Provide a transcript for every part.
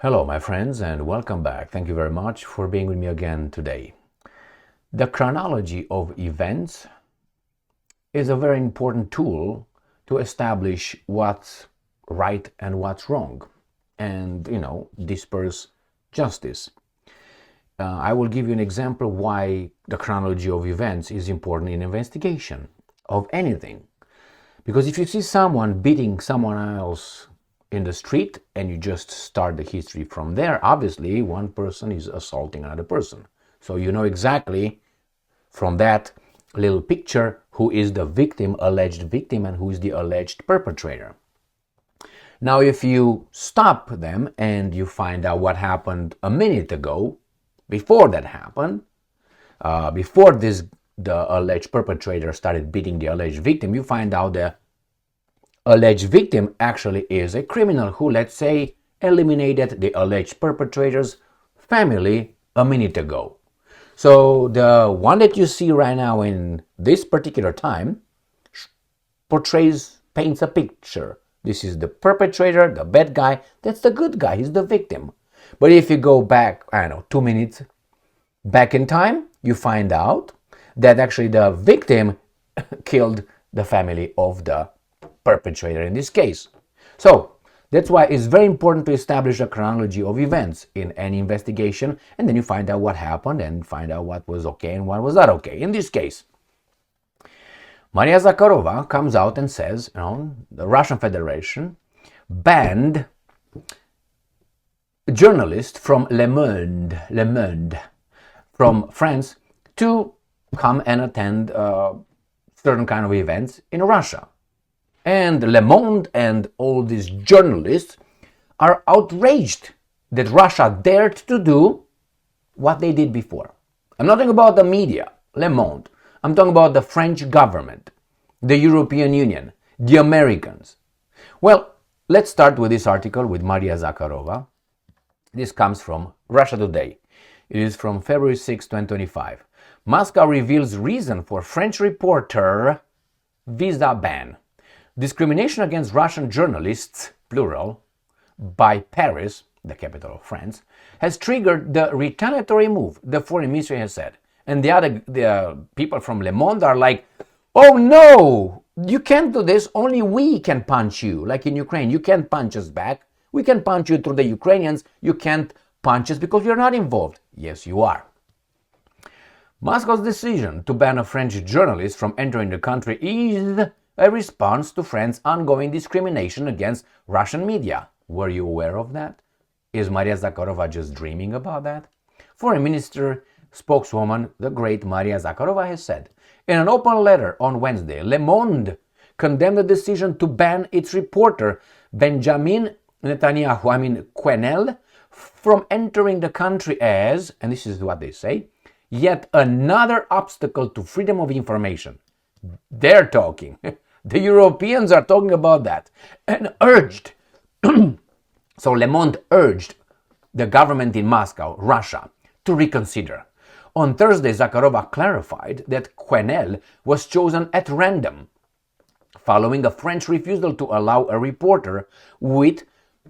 Hello, my friends, and welcome back. Thank you very much for being with me again today. The chronology of events is a very important tool to establish what's right and what's wrong and, disperse justice. I will give you an example why the chronology of events is important in investigation of anything. Because if you see someone beating someone else in the street and you just start the history from there, obviously one person is assaulting another person. So you know exactly from that little picture who is the victim, alleged victim, and who is the alleged perpetrator. Now, if you stop them and you find out what happened a minute ago, before that happened, before the alleged perpetrator started beating the alleged victim, you find out the alleged victim actually is a criminal who, let's say, eliminated the alleged perpetrator's family a minute ago. So the one that you see right now in this particular time paints a picture. This is the perpetrator, the bad guy. That's the good guy. He's the victim. But if you go back, 2 minutes back in time, you find out that actually the victim killed the family of the perpetrator in this case. So that's why it's very important to establish a chronology of events in any investigation, and then you find out what happened and find out what was okay and what was not okay. In this case, Maria Zakharova comes out and says, the Russian Federation banned journalists from Le Monde from France to come and attend certain kind of events in Russia. And Le Monde and all these journalists are outraged that Russia dared to do what they did before. I'm not talking about the media, Le Monde. I'm talking about the French government, the European Union, the Americans. Well, let's start with this article with Maria Zakharova. This comes from Russia Today. It is from February 6, 2025. Moscow reveals reason for French reporter visa ban. Discrimination against Russian journalists, plural, by Paris, the capital of France, has triggered the retaliatory move, the foreign ministry has said. And the people from Le Monde are like, oh no, you can't do this, only we can punch you. Like in Ukraine, you can't punch us back. We can punch you through the Ukrainians, you can't punch us because you're not involved. Yes, you are. Moscow's decision to ban a French journalist from entering the country is a response to France's ongoing discrimination against Russian media. Were you aware of that? Is Maria Zakharova just dreaming about that? Foreign Minister spokeswoman, the great Maria Zakharova, has said in an open letter on Wednesday, Le Monde condemned the decision to ban its reporter Benjamin Quenelle from entering the country as, and this is what they say, yet another obstacle to freedom of information. They're talking. The Europeans are talking about that and urged, so Le Monde urged the government in Moscow, Russia, to reconsider. On Thursday, Zakharova clarified that Quenelle was chosen at random, following a French refusal to allow a reporter with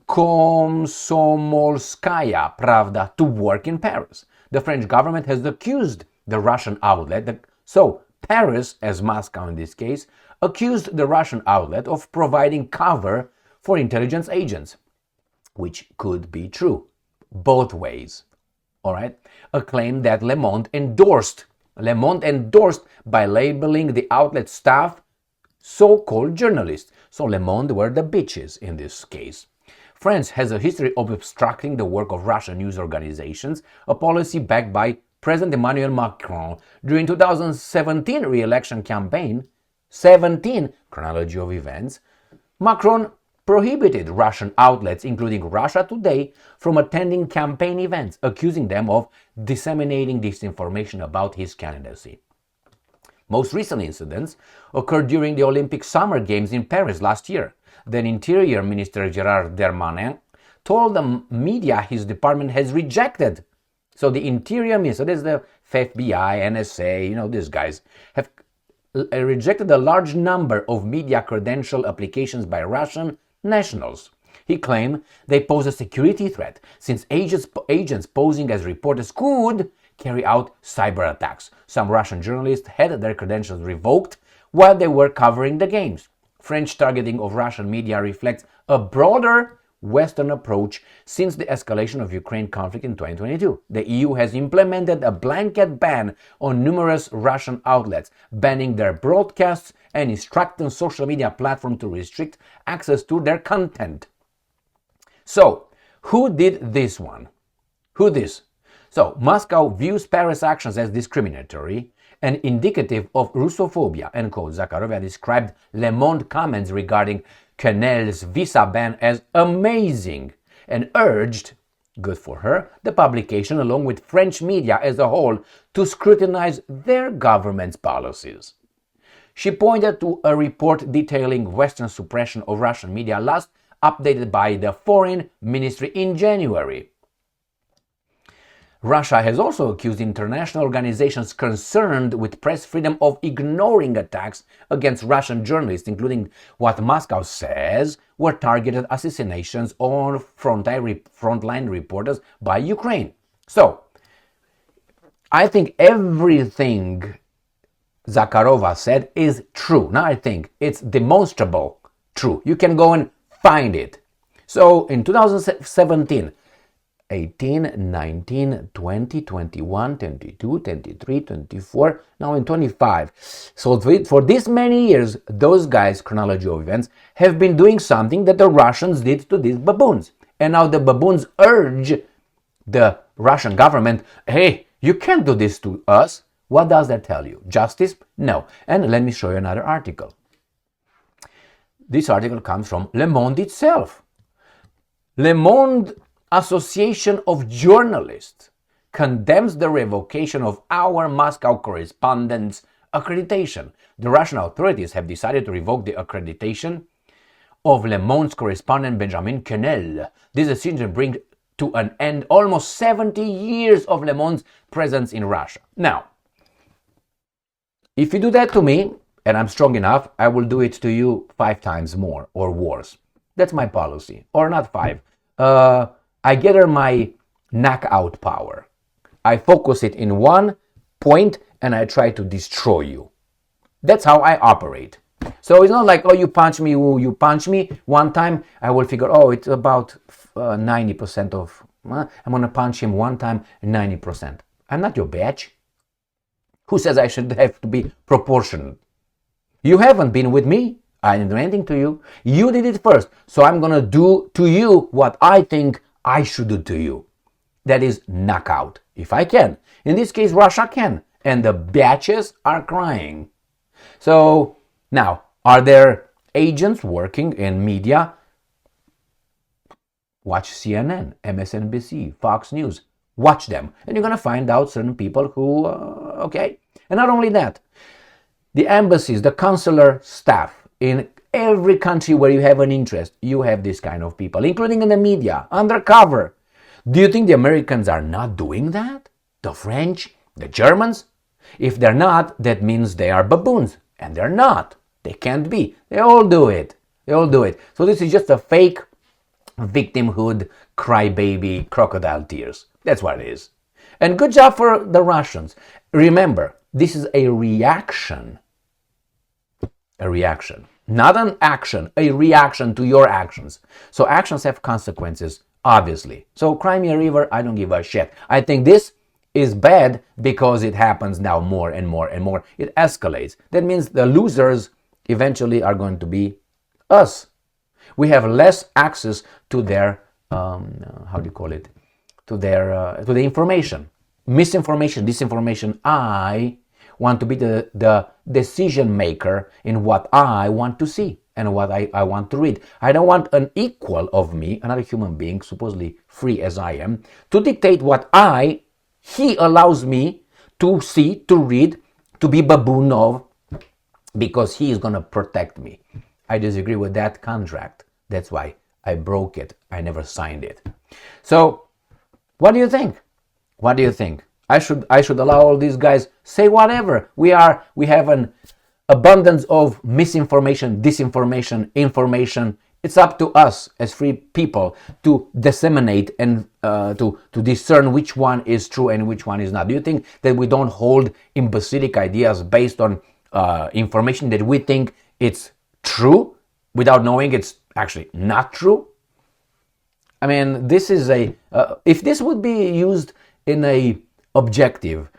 Komsomolskaya Pravda to work in Paris. The French government has accused the Russian outlet, so Paris, as Moscow in this case, accused the Russian outlet of providing cover for intelligence agents, which could be true, both ways. All right, a claim that Le Monde endorsed by labeling the outlet staff so-called journalists. So Le Monde were the bitches in this case. France has a history of obstructing the work of Russian news organizations, a policy backed by President Emmanuel Macron during 2017 re-election campaign. 17 chronology of events. Macron prohibited Russian outlets, including Russia Today, from attending campaign events, accusing them of disseminating disinformation about his candidacy. Most recent incidents occurred during the Olympic Summer Games in Paris last year. Then Interior Minister Gérald Darmanin told the media his department has rejected. So the Interior Minister, this is the FBI, NSA, these guys, have rejected a large number of media credential applications by Russian nationals. He claimed they pose a security threat since agents posing as reporters could carry out cyber attacks. Some Russian journalists had their credentials revoked while they were covering the games. French targeting of Russian media reflects a broader Western approach since the escalation of Ukraine conflict in 2022. The EU has implemented a blanket ban on numerous Russian outlets, banning their broadcasts and instructing social media platforms to restrict access to their content. So, who did this one? Who this? So, Moscow views Paris' actions as discriminatory and indicative of Russophobia, end quote. Zakharova described Le Monde comments regarding Canel's visa ban as amazing and urged, good for her, the publication along with French media as a whole to scrutinize their government's policies. She pointed to a report detailing Western suppression of Russian media last updated by the Foreign Ministry in January. Russia has also accused international organizations concerned with press freedom of ignoring attacks against Russian journalists, including what Moscow says were targeted assassinations on frontline reporters by Ukraine. So, I think everything Zakharova said is true. Now I think it's demonstrable true. You can go and find it. So, in 2017, 18, 19, 20, 21, 22, 23, 24, now in 25. So for this many years, those guys, chronology of events, have been doing something that the Russians did to these baboons. And now the baboons urge the Russian government, hey, you can't do this to us. What does that tell you? Justice? No. And let me show you another article. This article comes from Le Monde itself. Le Monde Association of Journalists condemns the revocation of our Moscow correspondent's accreditation. The Russian authorities have decided to revoke the accreditation of Le Monde's correspondent Benjamin Canel. This decision brings to an end almost 70 years of Le Monde's presence in Russia. Now, if you do that to me, and I'm strong enough, I will do it to you 5 times more or worse. That's my policy. Or not 5. I gather my knockout power. I focus it in one point and I try to destroy you. That's how I operate. So it's not like, oh, you punch me, one time, I will figure, oh, it's about 90% of, I'm going to punch him one time, 90%. I'm not your bitch. Who says I should have to be proportionate? You haven't been with me. I didn't do anything to you. You did it first. So I'm going to do to you what I think I should do to you. That is knockout. If I can. In this case, Russia can. And the bitches are crying. So now, are there agents working in media? Watch CNN, MSNBC, Fox News. Watch them. And you're going to find out certain people who, okay. And not only that, the embassies, the consular staff in every country where you have an interest, you have this kind of people, including in the media, undercover. Do you think the Americans are not doing that? The French? The Germans? If they're not, that means they are baboons. And they're not. They can't be. They all do it. They all do it. So this is just a fake victimhood, crybaby, crocodile tears. That's what it is. And good job for the Russians. Remember, this is a reaction. A reaction. Not an action, a reaction to your actions. So actions have consequences, obviously. So Crimea River, I don't give a shit. I think this is bad because it happens now more and more and more. It escalates. That means the losers eventually are going to be us. We have less access to their, how do you call it? To the information. Misinformation, disinformation. I want to be the decision maker in what I want to see and what I want to read. I don't want an equal of me, another human being, supposedly free as I am, to dictate what he allows me to see, to read, to be baboon of, because he is going to protect me. I disagree with that contract. That's why I broke it. I never signed it. So, what do you think? What do you think? I should allow all these guys say whatever. We have an abundance of misinformation, disinformation, information It's up to us as free people to disseminate and to discern which one is true and which one is not. Do you think that we don't hold imbecilic ideas based on information that we think it's true without knowing it's actually not true? I mean, this is if this would be used in a objective,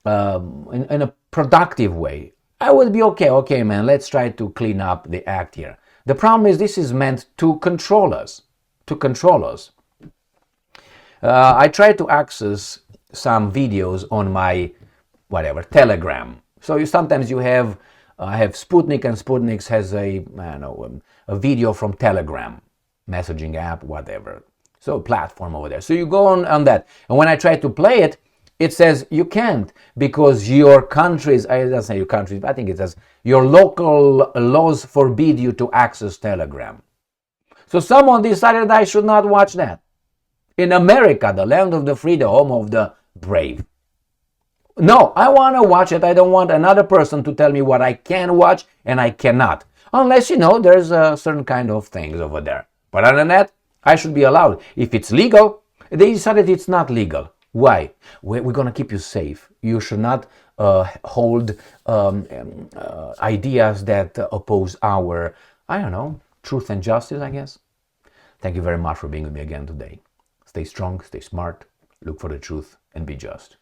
in a productive way, I would be okay. Okay, man, let's try to clean up the act here. The problem is this is meant to control us, I try to access some videos on my, Telegram. So sometimes you have, I have Sputnik, and Sputnik has a video from Telegram, messaging app, whatever. So platform over there. So you go on that. And when I try to play it, it says you can't because your countries, I don't say your countries, but I think it says your local laws forbid you to access Telegram. So someone decided I should not watch that. In America, the land of the free, the home of the brave. No, I want to watch it. I don't want another person to tell me what I can watch and I cannot. Unless, there's a certain kind of things over there. But other than that, I should be allowed. If it's legal, they decided it's not legal. Why? We're going to keep you safe. You should not hold ideas that oppose our, truth and justice, I guess. Thank you very much for being with me again today. Stay strong, stay smart, look for the truth, and be just.